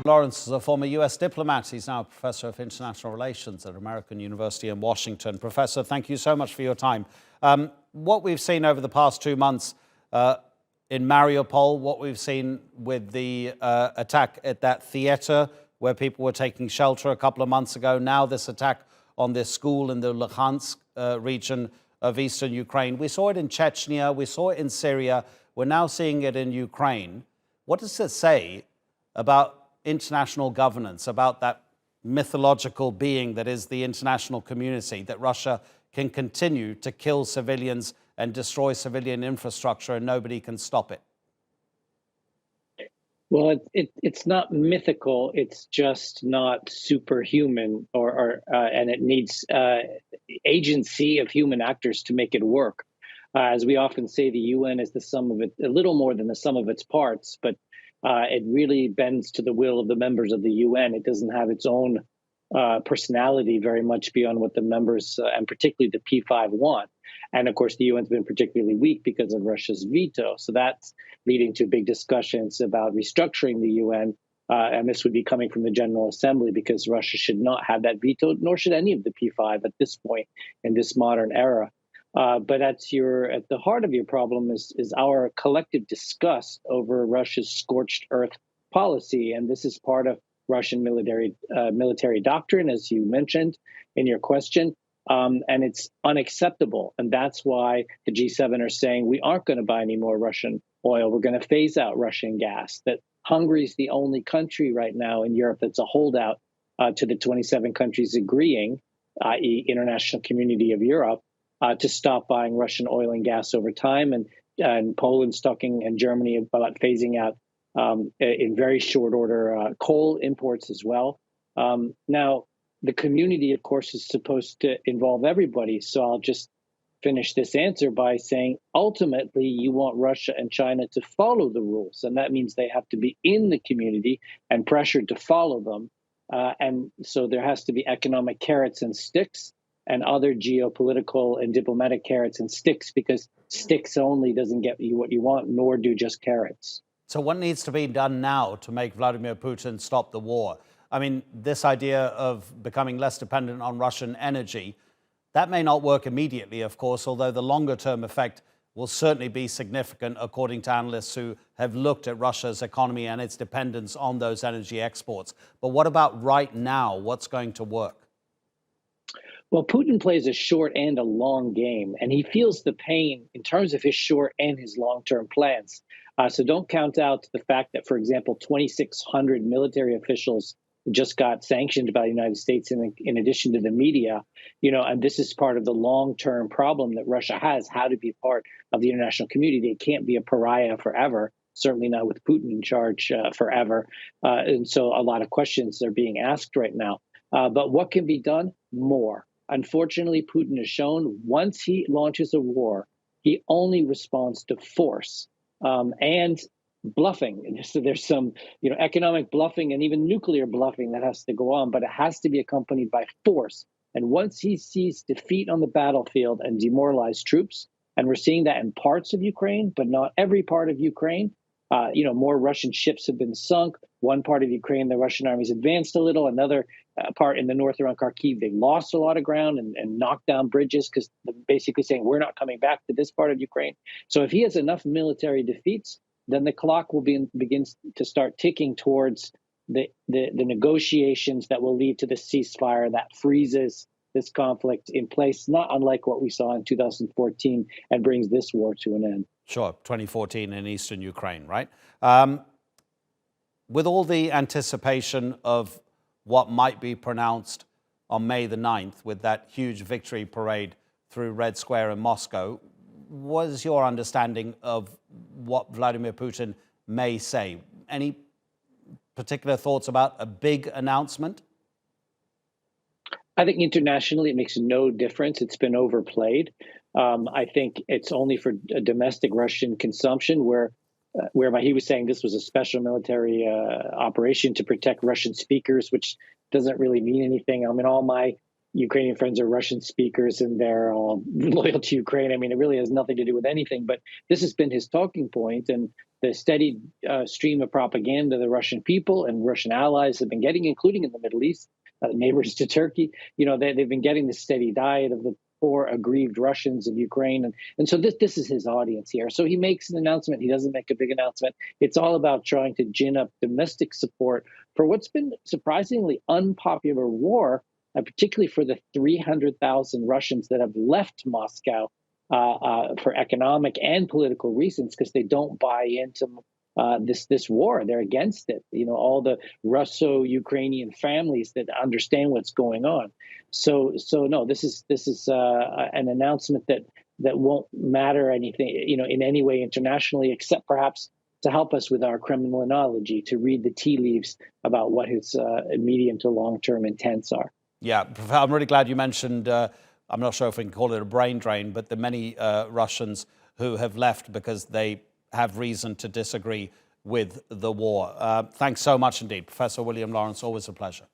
Lawrence is a former U.S. diplomat. He's now a professor of international relations at American University in Washington. Professor, thank you so much for your time. What we've seen over the past 2 months in Mariupol, what we've seen with the attack at that theater where people were taking shelter a couple of months ago, now this attack on this school in the Luhansk region of eastern Ukraine. We saw it in Chechnya, we saw it in Syria, we're now seeing it in Ukraine. What does it say about international governance, about that mythological being that is the international community, that Russia can continue to kill civilians and destroy civilian infrastructure and nobody can stop it? Well, it's not mythical. It's just not superhuman, and it needs agency of human actors to make it work. As we often say, the UN is the sum of a little more than the sum of its parts, but it really bends to the will of the members of the UN. It doesn't have its own personality very much beyond what the members, and particularly the P5, want. And of course, the UN's been particularly weak because of Russia's veto. So that's leading to big discussions about restructuring the UN. And this would be coming from the General Assembly because Russia should not have that veto, nor should any of the P5 at this point in this modern era. But at the heart of your problem is our collective disgust over Russia's scorched earth policy. And this is part of Russian military doctrine, as you mentioned in your question. And it's unacceptable. And that's why the G7 are saying we aren't going to buy any more Russian oil. We're going to phase out Russian gas. That Hungary is the only country right now in Europe that's a holdout to the 27 countries agreeing, i.e. international community of Europe, to stop buying Russian oil and gas over time. And Poland's talking, and Germany about phasing out in very short order coal imports as well. Now, the community, of course, is supposed to involve everybody. So I'll just finish this answer by saying, ultimately, you want Russia and China to follow the rules. And that means they have to be in the community and pressured to follow them. And so there has to be economic carrots and sticks and other geopolitical and diplomatic carrots and sticks, because sticks only doesn't get you what you want, nor do just carrots. So what needs to be done now to make Vladimir Putin stop the war? I mean, this idea of becoming less dependent on Russian energy, that may not work immediately, of course, although the longer-term effect will certainly be significant, according to analysts who have looked at Russia's economy and its dependence on those energy exports. But what about right now? What's going to work? Well, Putin plays a short and a long game, and he feels the pain in terms of his short and his long-term plans. So don't count out the fact that, for example, 2,600 military officials just got sanctioned by the United States in addition to the media, and this is part of the long-term problem that Russia has, how to be part of the international community. They can't be a pariah forever, certainly not with Putin in charge forever. And so a lot of questions are being asked right now. But what can be done? More. Unfortunately, Putin has shown once he launches a war, he only responds to force and bluffing. So there's some, economic bluffing and even nuclear bluffing that has to go on, but it has to be accompanied by force. And once he sees defeat on the battlefield and demoralized troops, and we're seeing that in parts of Ukraine, but not every part of Ukraine, more Russian ships have been sunk. One part of Ukraine, the Russian army's advanced a little. Another part in the north around Kharkiv, they lost a lot of ground and knocked down bridges because they're basically saying, we're not coming back to this part of Ukraine. So if he has enough military defeats, then the clock will begins to start ticking towards the negotiations that will lead to the ceasefire that freezes this conflict in place, not unlike what we saw in 2014, and brings this war to an end. Sure, 2014 in eastern Ukraine, right? With all the anticipation of what might be pronounced on May the 9th, with that huge victory parade through Red Square in Moscow, what is your understanding of what Vladimir Putin may say? Any particular thoughts about a big announcement? I think internationally it makes no difference. It's been overplayed. I think it's only for a domestic Russian consumption, whereby he was saying this was a special military operation to protect Russian speakers, which doesn't really mean anything. I mean, all my Ukrainian friends are Russian speakers and they're all loyal to Ukraine. I mean, it really has nothing to do with anything, but this has been his talking point, and the steady stream of propaganda the Russian people and Russian allies have been getting, including in the Middle East, neighbors to Turkey. They've been getting this steady diet of the poor, aggrieved Russians of Ukraine. And so this is his audience here. So he makes an announcement. He doesn't make a big announcement. It's all about trying to gin up domestic support for what's been surprisingly unpopular war, particularly for the 300,000 Russians that have left Moscow for economic and political reasons because they don't buy into this war. They're against it. All the Russo-Ukrainian families that understand what's going on. So no, this is an announcement that won't matter anything, in any way internationally, except perhaps to help us with our criminology, to read the tea leaves about what his medium to long-term intents are. Yeah, I'm really glad you mentioned, I'm not sure if we can call it a brain drain, but the many Russians who have left because they have reason to disagree with the war. Thanks so much indeed. Professor William Lawrence, always a pleasure.